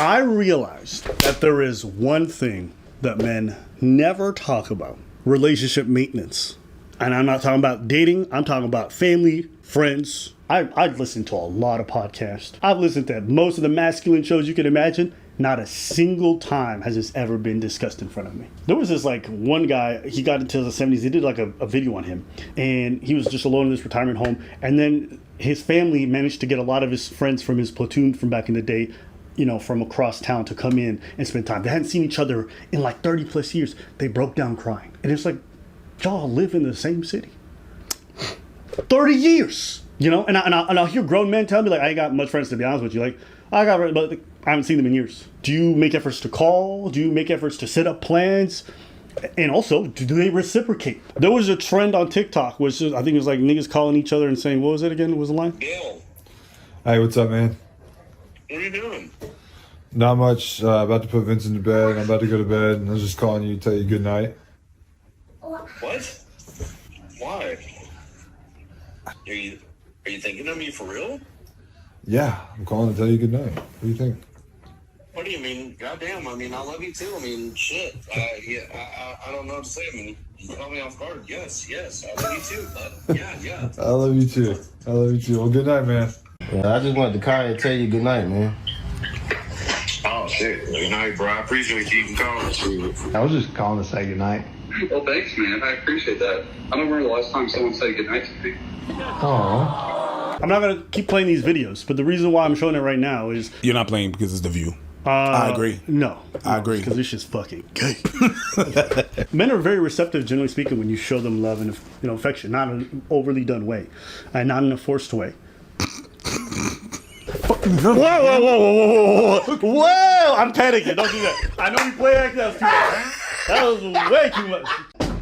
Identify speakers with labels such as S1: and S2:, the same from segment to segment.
S1: I realized that there is one thing that men never talk about: relationship maintenance. And I'm not talking about dating, I'm talking about family, friends. I've listened to a lot of podcasts. I've listened to most of the masculine shows you can imagine. Not a single time has this ever been discussed in front of me. There was this like one guy, he got into the 70s, they did like a video on him. And he was just alone in this retirement home. And then his family managed to get a lot of his friends from his platoon from back in the day, you know, from across town to come in and spend time. They hadn't seen each other in like 30 plus years. They broke down crying. And it's like, y'all live in the same city. 30 years, you know? And I'll hear grown men tell me, like, I ain't got much friends, to be honest with you. Like, but I haven't seen them in years. Do you make efforts to call? Do you make efforts to set up plans? And also, do they reciprocate? There was a trend on TikTok, which is, I think it was like niggas calling each other and saying, what was it again? What was the line?
S2: Bill.
S3: Hey, what's up, man?
S2: What are you doing?
S3: Not much. About to put Vincent to bed. I'm about to go to bed. And I was just calling you to tell you good night.
S2: What? Why? Are you thinking of me for real?
S3: Yeah, I'm calling to tell you good night. What do you think?
S2: What do you mean? Goddamn, I mean, I love you too. I mean, shit. I don't know what to say. I mean, you caught me off guard. Yes, I love you too, bud. Yeah.
S3: I love you too. Well, good night, man.
S4: Yeah, I just wanted to call and tell you good night, man.
S2: Oh, shit. Good night, bro. I appreciate you even calling.
S4: I was just calling to say good night.
S5: Well, thanks, man. I appreciate that. I don't remember the last time someone said good night to me.
S4: Aww.
S1: I'm not going to keep playing these videos, but the reason why I'm showing it right now is...
S6: You're not playing because it's The View. I agree.
S1: No.
S6: I agree.
S1: Because this shit's fucking gay. Men are very receptive, generally speaking, when you show them love and affection. Not in an overly done way. And not in a forced way. Whoa. I'm panicking. Don't do that. I know we play like that was too much. That was way too much.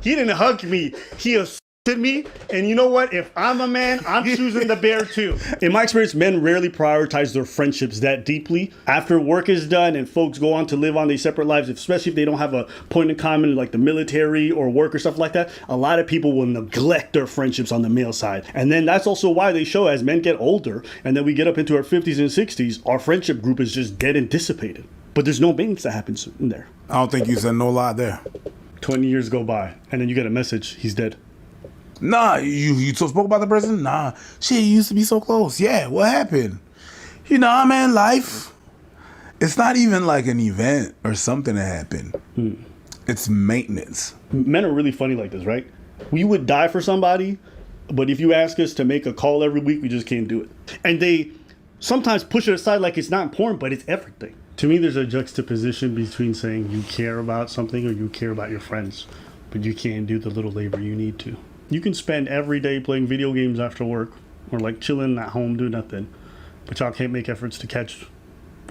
S1: He didn't hug me. He assaulted me. And you know what? If I'm a man, I'm choosing the bear too. In my experience, men rarely prioritize their friendships that deeply. After work is done and folks go on to live on their separate lives, especially if they don't have a point in common like the military or work or stuff like that, a lot of people will neglect their friendships on the male side. And then that's also why they show as men get older and then we get up into our 50s and 60s, our friendship group is just dead and dissipated. But there's no maintenance that happens in there.
S6: I don't think you said no lie there.
S1: 20 years go by and then you get a message, he's dead.
S6: Nah, you so spoke about the person? Nah, shit, you used to be so close. Yeah, what happened? You know, man, life, it's not even like an event or something that happened. It's maintenance.
S1: Men are really funny like this, right? We would die for somebody, but if you ask us to make a call every week, we just can't do it. And they sometimes push it aside like it's not important, but it's everything. To me, there's a juxtaposition between saying you care about something or you care about your friends, but you can't do the little labor you need to. You can spend every day playing video games after work or like chilling at home doing nothing, but y'all can't make efforts to catch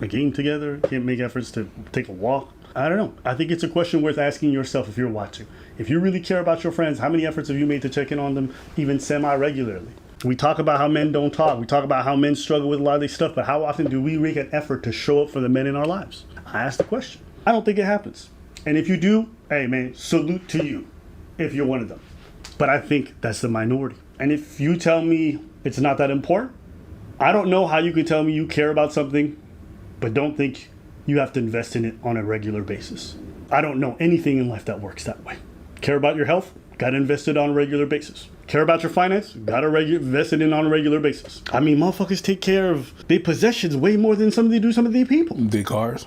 S1: a game together, can't make efforts to take a walk. I don't know. I think it's a question worth asking yourself if you're watching. If you really care about your friends, how many efforts have you made to check in on them even semi-regularly? We talk about how men don't talk. We talk about how men struggle with a lot of this stuff, but how often do we make an effort to show up for the men in our lives? I ask the question. I don't think it happens. And if you do, hey man, salute to you if you're one of them. But I think that's the minority. And if you tell me it's not that important, I don't know how you can tell me you care about something, but don't think you have to invest in it on a regular basis. I don't know anything in life that works that way. Care about your health? Gotta invest it on a regular basis. Care about your finance? Gotta invest it in on a regular basis. I mean, motherfuckers take care of their possessions way more than some of their people.
S6: Their cars?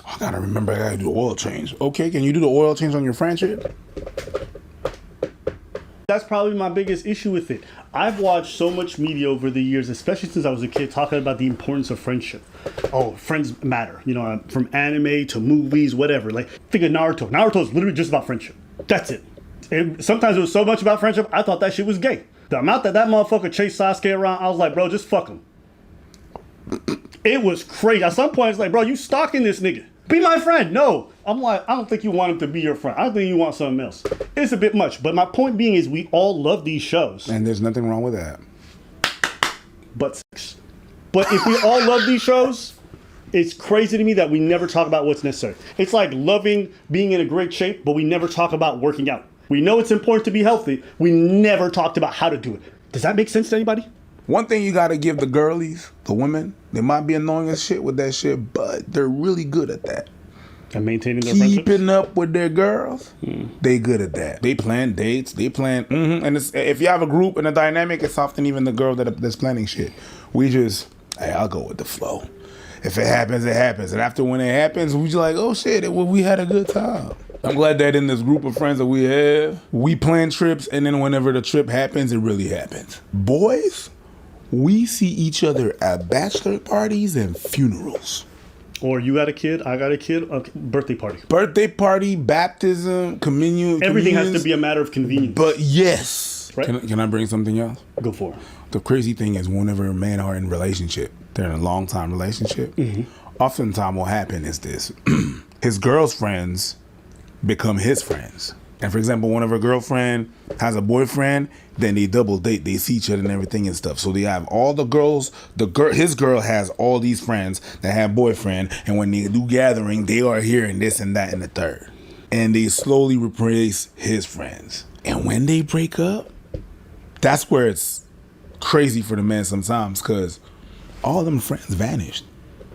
S6: I gotta remember I gotta do oil change. Okay, can you do the oil change on your friendship?
S1: That's probably my biggest issue with it. I've watched so much media over the years, especially since I was a kid, talking about the importance of friendship. Oh, friends matter. You know, from anime to movies, whatever. Like, think of Naruto. Naruto is literally just about friendship. That's it. Sometimes it was so much about friendship, I thought that shit was gay. The amount that motherfucker chased Sasuke around, I was like, bro, just fuck him. It was crazy. At some point, it's like, bro, you stalking this nigga. Be my friend. No. I'm like, I don't think you want him to be your friend. I think you want something else. It's a bit much. But my point being is we all love these shows.
S6: And there's nothing wrong with that.
S1: But if we all love these shows, it's crazy to me that we never talk about what's necessary. It's like loving being in a great shape, but we never talk about working out. We know it's important to be healthy. We never talked about how to do it. Does that make sense to anybody?
S6: One thing you gotta give the girlies, the women, they might be annoying as shit with that shit, but they're really good at that.
S1: And maintaining their friendships?
S6: Keeping up with their girls, they good at that. They plan dates, they plan, and if you have a group and a dynamic, it's often even the girl that's planning shit. We just, hey, I'll go with the flow. If it happens, it happens. And after when it happens, we just like, oh shit, we had a good time. I'm glad that in this group of friends that we have, we plan trips, and then whenever the trip happens, it really happens. Boys, we see each other at bachelor parties and funerals.
S1: Or you got a kid, I got a kid, okay, birthday party.
S6: Birthday party, baptism, communion.
S1: Everything has to be a matter of convenience.
S6: But yes.
S1: Right?
S6: Can I bring something else?
S1: Go for it.
S6: The crazy thing is whenever men are in relationship, they're in a long time relationship, oftentimes what happens is this. His girl's friends become his friends. And for example, one of her girlfriend has a boyfriend, then they double date, they see each other and everything and stuff. So they have all the girls, his girl has all these friends that have boyfriend, and when they do gathering, they are hearing this and that and the third. And they slowly replace his friends. And when they break up, that's where it's crazy for the man sometimes, because all them friends vanished.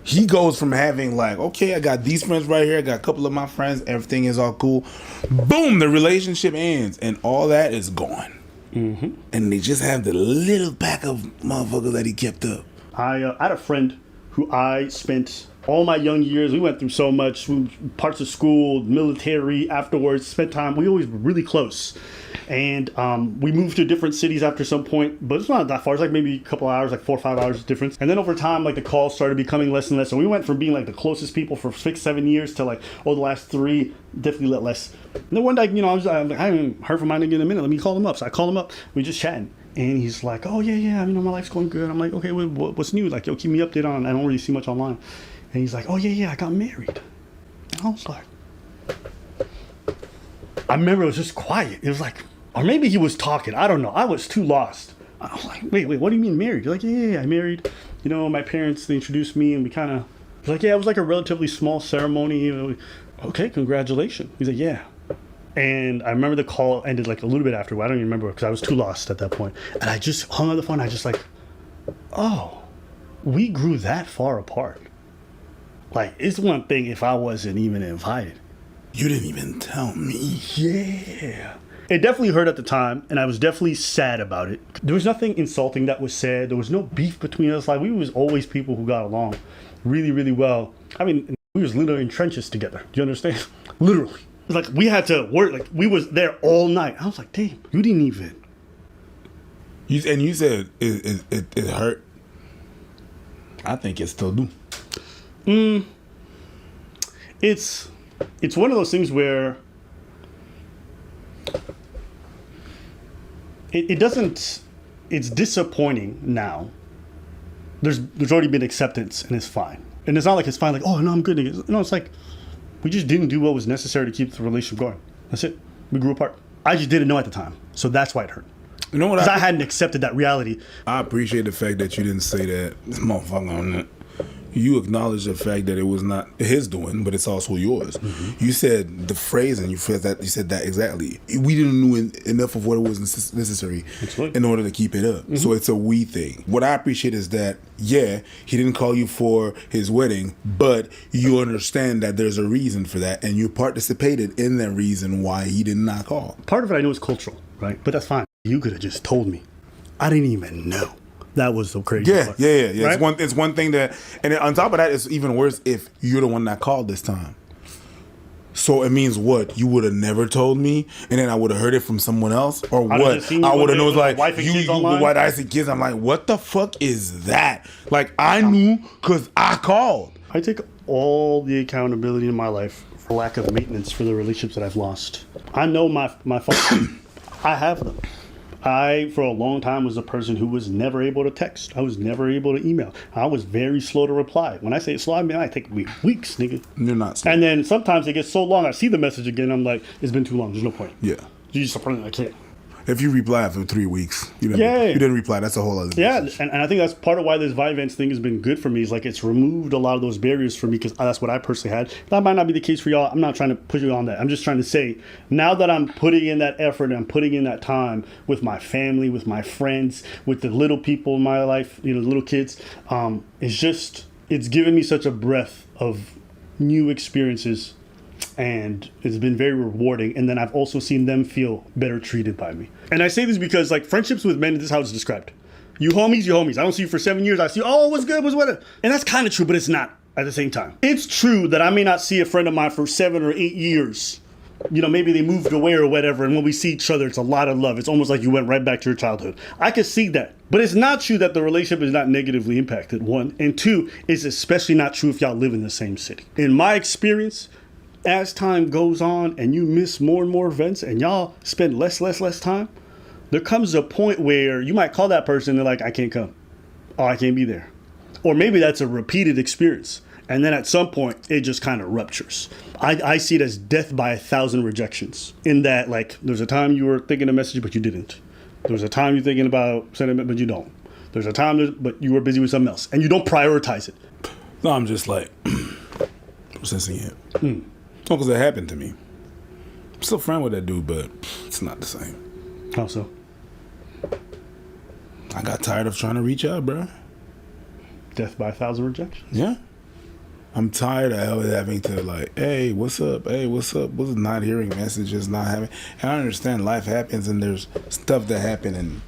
S6: He goes from having like, okay, I got these friends right here, I got a couple of my friends, everything is all cool. Boom, the relationship ends, and all that is gone. And they just have the little pack of motherfuckers that he kept up.
S1: I had a friend who I spent all my young years, we went through so much, parts of school, military, afterwards, spent time, we always were really close. And we moved to different cities after some point, but it's not that far. It's like maybe a couple hours, like 4 or 5 hours difference. And then over time, like the calls started becoming less and less. And we went from being like the closest people for 6-7 years to like, the last 3, definitely let less. And then one day, I haven't heard from my nigga in a minute. Let me call him up. So I called him up. We just chatting. And he's like, oh, yeah, my life's going good. I'm like, okay, what's new? Like, yo, keep me updated on. I don't really see much online. And he's like, oh, yeah, I got married. And I was like, I remember it was just quiet. It was like, or maybe he was talking. I don't know. I was too lost. I was like, wait, what do you mean married? You're like, yeah, I married. My parents, they introduced me, and we kind of, like, yeah, it was like a relatively small ceremony. Okay, congratulations. He's like, yeah. And I remember the call ended like a little bit after. I don't even remember because I was too lost at that point. And I just hung on the phone. I just like, oh, we grew that far apart. Like, it's one thing if I wasn't even invited.
S6: You didn't even tell me.
S1: Yeah. It definitely hurt at the time, and I was definitely sad about it. There was nothing insulting that was said. There was no beef between us. Like, we was always people who got along really, really well. I mean, we was literally in trenches together. Do you understand? Literally. It's like, we had to work. Like, we was there all night. I was like, damn, you didn't even.
S6: You said it hurt. I think it still do.
S1: It's one of those things where it doesn't, it's disappointing now. There's already been acceptance, and it's fine. And it's not like it's fine, like, oh, no, I'm good. No, it's like, we just didn't do what was necessary to keep the relationship going. That's it. We grew apart. I just didn't know at the time. So that's why it hurt.
S6: You know what?
S1: Because I hadn't accepted that reality.
S6: I appreciate the fact that you didn't say that. This motherfucker on it. You acknowledge the fact that it was not his doing, but it's also yours. You said the phrase, and you said that exactly. We didn't know enough of what was necessary in order to keep it up. So it's a we thing. What I appreciate is that, yeah, he didn't call you for his wedding, but you understand that there's a reason for that, and you participated in that reason why he did not call.
S1: Part of it I know is cultural, right? But that's fine. You could have just told me. I didn't even know. That was so crazy.
S6: Yeah.
S1: Right?
S6: It's one thing that, and on top of that, it's even worse if you're the one that called this time. So it means what? You would have never told me, and then I would have heard it from someone else, or what? I would have known, like, why I see kids. I'm like, what the fuck is that? Like, I knew because I called.
S1: I take all the accountability in my life for lack of maintenance for the relationships that I've lost. I know my faults. I have them. I, for a long time, was a person who was never able to text. I was never able to email. I was very slow to reply. When I say slow, I mean, I take weeks, nigga.
S6: You're not slow.
S1: And then sometimes it gets so long, I see the message again, I'm like, it's been too long. There's no point.
S6: Yeah.
S1: You just, I can't.
S6: If you reply after 3 weeks, you didn't reply. That's a whole other
S1: Yeah,
S6: message.
S1: and I think that's part of why this Vyvanse thing has been good for me. Is like it's removed a lot of those barriers for me because that's what I personally had. That might not be the case for y'all. I'm not trying to push you on that. I'm just trying to say now that I'm putting in that effort and I'm putting in that time with my family, with my friends, with the little people in my life, the little kids. It's given me such a breath of new experiences. And it's been very rewarding. And then I've also seen them feel better treated by me. And I say this because, like, friendships with men, this is how it's described. You homies. I don't see you for 7 years. I see, oh, what's good, what's what? And that's kind of true, but it's not at the same time. It's true that I may not see a friend of mine for 7 or 8 years. Maybe they moved away or whatever. And when we see each other, it's a lot of love. It's almost like you went right back to your childhood. I could see that. But it's not true that the relationship is not negatively impacted, one. And two, it's especially not true if y'all live in the same city. In my experience, as time goes on and you miss more and more events and y'all spend less time, there comes a point where you might call that person and they're like, I can't come. Oh, I can't be there. Or maybe that's a repeated experience. And then at some point, it just kind of ruptures. I see it as death by 1,000 rejections. In that, like, there's a time you were thinking a message, but you didn't. There was a time you're thinking about sentiment, but you don't. There's a time, but you were busy with something else. And you don't prioritize it.
S6: No, I'm just like, processing it. No, because it happened to me. I'm still friend with that dude, but it's not the same.
S1: How so?
S6: I got tired of trying to reach out, bro.
S1: Death by 1,000 rejections?
S6: Yeah. I'm tired of always having to like, hey, what's up? Hey, what's up? What's not hearing messages, not having. And I understand life happens and there's stuff that happen and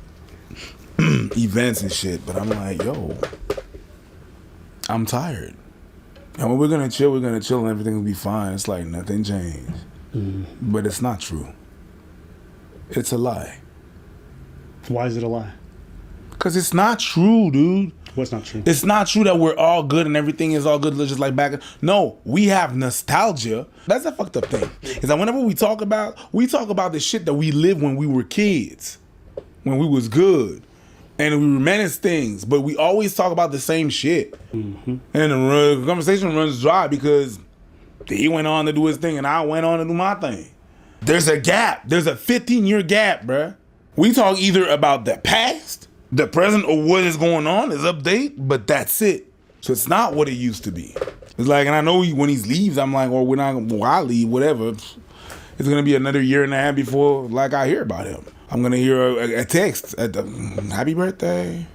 S6: events and shit, but I'm like, yo, I'm tired. And when we're gonna chill and everything will be fine. It's like nothing changed. But it's not true. It's a lie.
S1: Why is it a lie?
S6: Because it's not true, dude.
S1: What's not true?
S6: It's not true that we're all good and everything is all good just like back. No, we have nostalgia. That's a fucked up thing. Is that whenever we talk about the shit that we lived when we were kids, when we was good, and we reminisce things, but we always talk about the same shit. And the conversation runs dry because he went on to do his thing and I went on to do my thing. There's a gap. There's a 15-year gap, bruh. We talk either about the past, the present, or what is going on is update, but that's it. So it's not what it used to be. It's like, and I know when he leaves, I'm like, well, I leave, whatever. It's gonna be another year and a half before like I hear about him. I'm gonna hear a text at the happy birthday,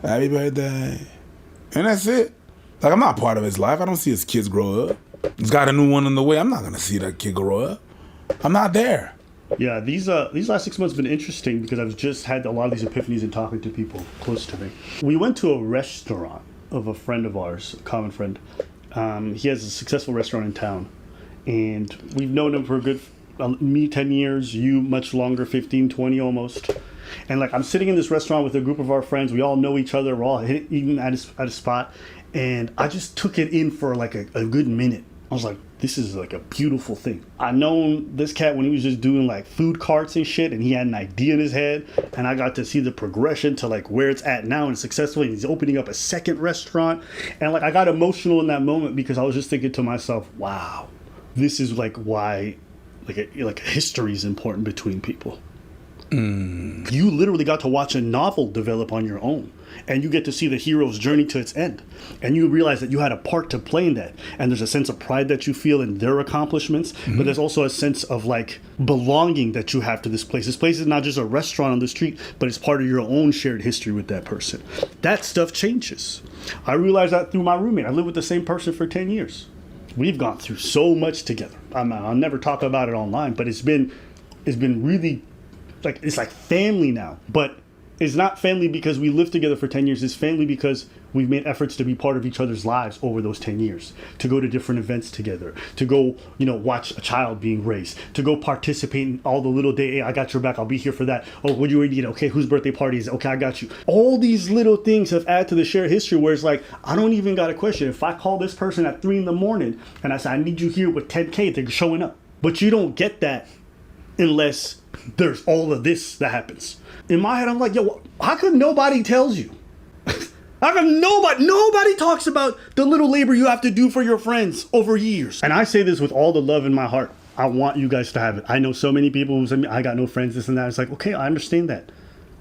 S6: and that's it. Like, I'm not part of his life. I don't see his kids grow up. He's got a new one on the way. I'm not gonna see that kid grow up. I'm not there.
S1: Yeah, these last 6 months have been interesting because I've just had a lot of these epiphanies and talking to people close to me. We went to a restaurant of a friend of ours, a common friend. He has a successful restaurant in town, and we've known him for a good, me 10 years, you much longer, 15, 20 almost. And like, I'm sitting in this restaurant with a group of our friends. We all know each other. We're all eating at a spot, and I just took it in for like a good minute. I was like, this is like a beautiful thing. I known this cat when he was just doing like food carts and shit, and he had an idea in his head, and I got to see the progression to like where it's at now and successfully. He's opening up a second restaurant, and like I got emotional in that moment because I was just thinking to myself, wow, this is like why like history is important between people. You literally got to watch a novel develop on your own, and you get to see the hero's journey to its end, and you realize that you had a part to play in that, and there's a sense of pride that you feel in their accomplishments, but there's also a sense of like belonging that you have to this place. This place is not just a restaurant on the street, but it's part of your own shared history with that person. That stuff changes. I realized that through my roommate. I lived with the same person for 10 years. We've gone through so much together. I'll never talk about it online, but it's been really like, it's like family now. But it's not family because we lived together for 10 years. It's family because we've made efforts to be part of each other's lives over those 10 years, to go to different events together, to go, watch a child being raised, to go participate in all the little day, hey, I got your back, I'll be here for that. Oh, what do you eat? Okay, whose birthday party is it? Okay, I got you. All these little things have added to the shared history where it's like, I don't even got a question. If I call this person at 3 a.m. and I say, I need you here with 10K, they're showing up. But you don't get that unless there's all of this that happens. In my head, I'm like, yo, how come nobody tells you? How come nobody talks about the little labor you have to do for your friends over years? And I say this with all the love in my heart. I want you guys to have it. I know so many people who say, I got no friends, this and that. It's like, okay, I understand that.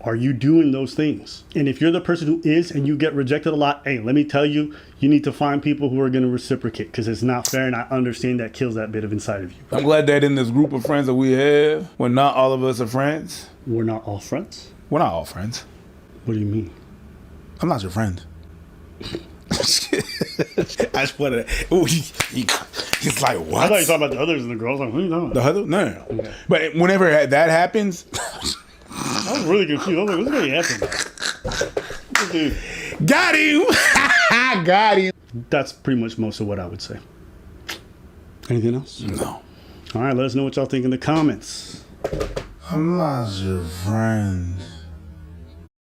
S1: Are you doing those things? And if you're the person who is and you get rejected a lot, hey, let me tell you, you need to find people who are going to reciprocate because it's not fair. And I understand that kills that bit of inside of you.
S6: I'm glad that in this group of friends that we have, when not all of us are friends.
S1: We're not all friends?
S6: We're not all friends.
S1: What do you mean?
S6: I'm not your friend. I just wanted to. Ooh, he's like, what?
S1: I thought you were talking about the others and the girls. Like, who are you talking about?
S6: The other? No. Okay. But whenever that happens.
S1: I was really confused. I was like, what's going to happen? Dude.
S6: Got him! Got him.
S1: That's pretty much most of what I would say. Anything else?
S6: No.
S1: All right, let us know what y'all think in the comments.
S6: I'm not your friend.